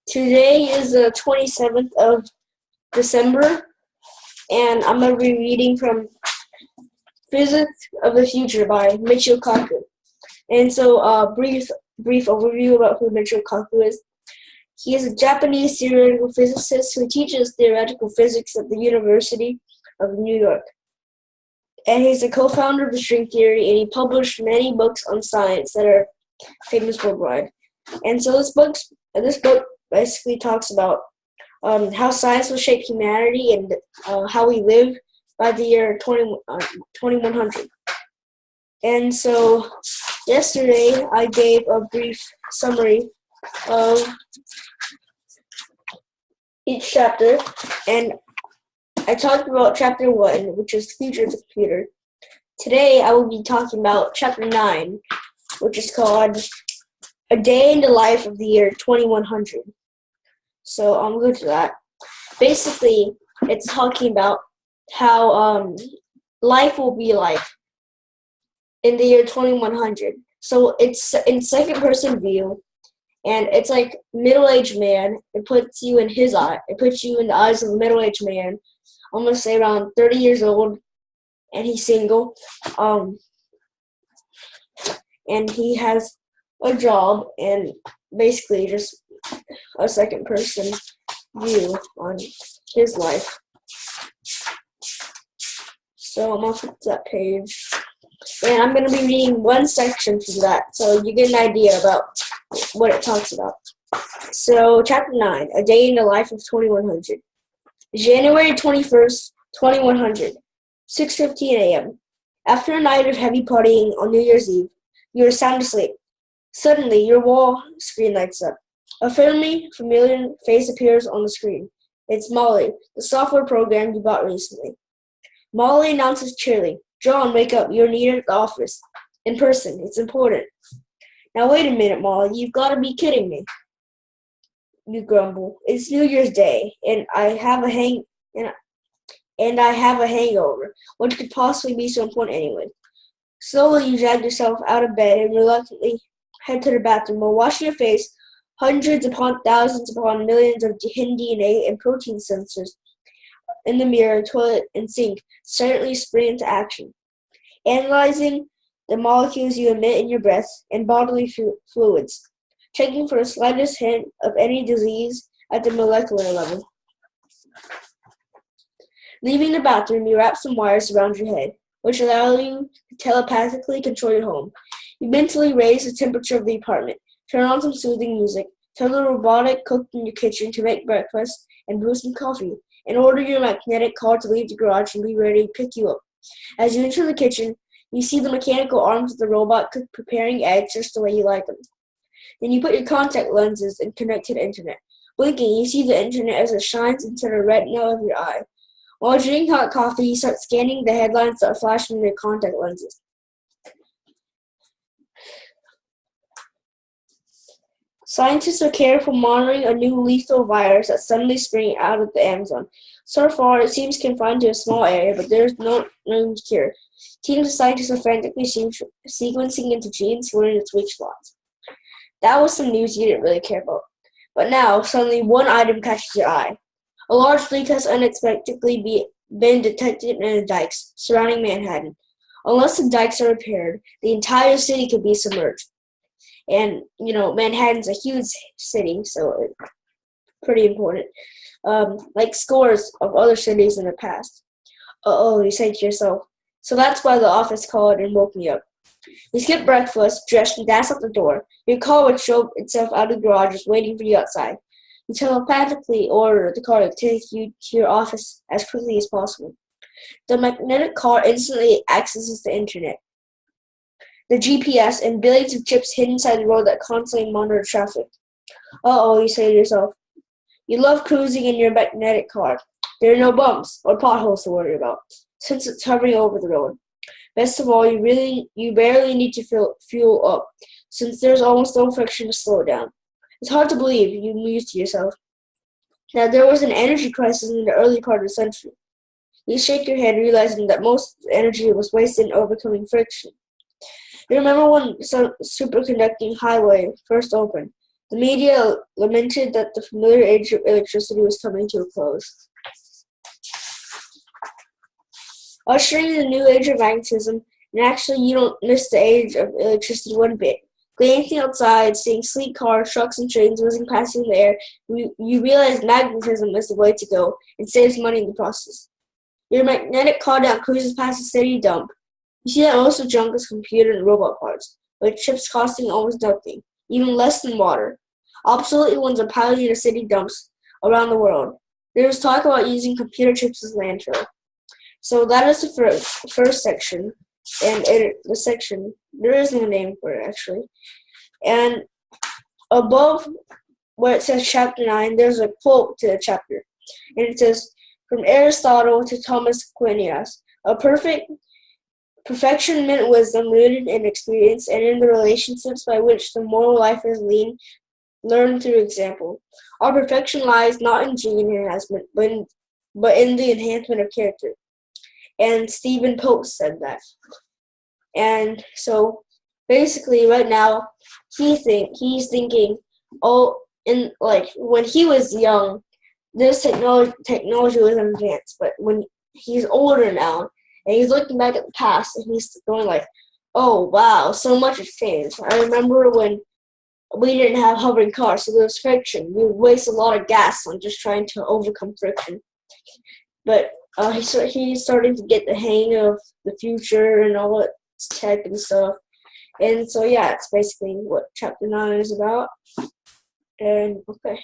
Today is the 27th of December, and I'm going to be reading from Physics of the Future by Michio Kaku. And so, brief overview about who Michio Kaku is. He is a Japanese theoretical physicist who teaches theoretical physics at the University of New York. And he's a co-founder of the string theory, and he published many books on science that are famous worldwide. And so this book basically talks about how science will shape humanity and how we live by the year 2100. And so yesterday I gave a brief summary of each chapter, and I talked about chapter 1, which is Future of the Computer. Today I will be talking about chapter 9, which is called A Day in the Life of the Year 2100. So I'll go to that. Basically, it's talking about how life will be like in the year 2100. So it's in second person view, and it's like middle-aged man. It puts you in his eye. It puts you in the eyes of a middle-aged man. I'm gonna say around 30 years old, and he's single. And he has a job, and basically just a second person view on his life. So I'm off to that page, and I'm going to be reading one section from that so you get an idea about what it talks about. So chapter 9, A Day in the Life of 2100. January 21st, 2100, 6:15 a.m. After a night of heavy partying on New Year's Eve, you are sound asleep. Suddenly, your wall screen lights up. A familiar face appears on the screen. It's Molly, the software program you bought recently. Molly announces cheerily, "John, wake up. You're needed at the office. In person. It's important." "Now wait a minute, Molly. You've got to be kidding me," you grumble. "It's New Year's Day, and I have a hangover. What could possibly be so important anyway?" Slowly, you drag yourself out of bed and reluctantly head to the bathroom. While washing your face, hundreds upon thousands upon millions of hidden DNA and protein sensors in the mirror, toilet, and sink silently spring into action, analyzing the molecules you emit in your breath and bodily fluids, checking for the slightest hint of any disease at the molecular level. Leaving the bathroom, you wrap some wires around your head, which allow you to telepathically control your home. You mentally raise the temperature of the apartment, turn on some soothing music, tell the robotic cook in your kitchen to make breakfast and brew some coffee, and order your magnetic car to leave the garage and be ready to pick you up. As you enter the kitchen, you see the mechanical arms of the robot cook preparing eggs just the way you like them. Then you put your contact lenses and connect to the internet. Blinking, you see the internet as it shines into the retina of your eye. While drinking hot coffee, you start scanning the headlines that are flashing in your contact lenses. Scientists are careful monitoring a new lethal virus that's suddenly springing out of the Amazon. So far, it seems confined to a small area, but there is no known cure. Teams of scientists are frantically sequencing into genes for its weak spots. That was some news you didn't really care about. But now, suddenly, one item catches your eye. A large leak has unexpectedly been detected in the dikes surrounding Manhattan. Unless the dikes are repaired, the entire city could be submerged. And, Manhattan's a huge city, so it's pretty important. Like scores of other cities in the past. Uh-oh, you say to yourself. So that's why the office called and woke me up. You skip breakfast, dress, and dash out the door. Your car would show itself out of the garage just waiting for you outside. You telepathically order the car to take you to your office as quickly as possible. The magnetic car instantly accesses the internet, the GPS, and billions of chips hidden inside the road that constantly monitor traffic. Uh-oh, you say to yourself. You love cruising in your magnetic car. There are no bumps or potholes to worry about, since it's hovering over the road. Best of all, you barely need to fuel up, since there's almost no friction to slow it down. It's hard to believe, you muse to yourself, that there was an energy crisis in the early part of the century. You shake your head, realizing that most energy was wasted in overcoming friction. You remember when some superconducting highway first opened. The media lamented that the familiar age of electricity was coming to a close. Ushering in the new age of magnetism, and actually you don't miss the age of electricity one bit. Glancing outside, seeing sleek cars, trucks, and trains whizzing past you in the air, you realize magnetism is the way to go and saves money in the process. Your magnetic car down cruises past a steady dump. You see that most of the junk is computer and robot parts, with chips costing almost nothing, even less than water. Obsolete ones are piling into city dumps around the world. There is talk about using computer chips as landfill. So that is the first section, and the section, there is no name for it actually. And above where it says chapter 9, there's a quote to the chapter, and it says, from Aristotle to Thomas Aquinas, perfection meant wisdom rooted in experience and in the relationships by which the moral life is learned through example. Our perfection lies not in gene enhancement, but in the enhancement of character. And Stephen Post said that. And so basically right now he's thinking, when he was young, this technology was advanced, but when he's older now and he's looking back at the past and he's going like, oh wow, so much has changed. I remember when we didn't have hovering cars, so there was friction. We would waste a lot of gas on just trying to overcome friction. But he's starting to get the hang of the future and all that tech and stuff. And so yeah, it's basically what chapter 9 is about. And okay.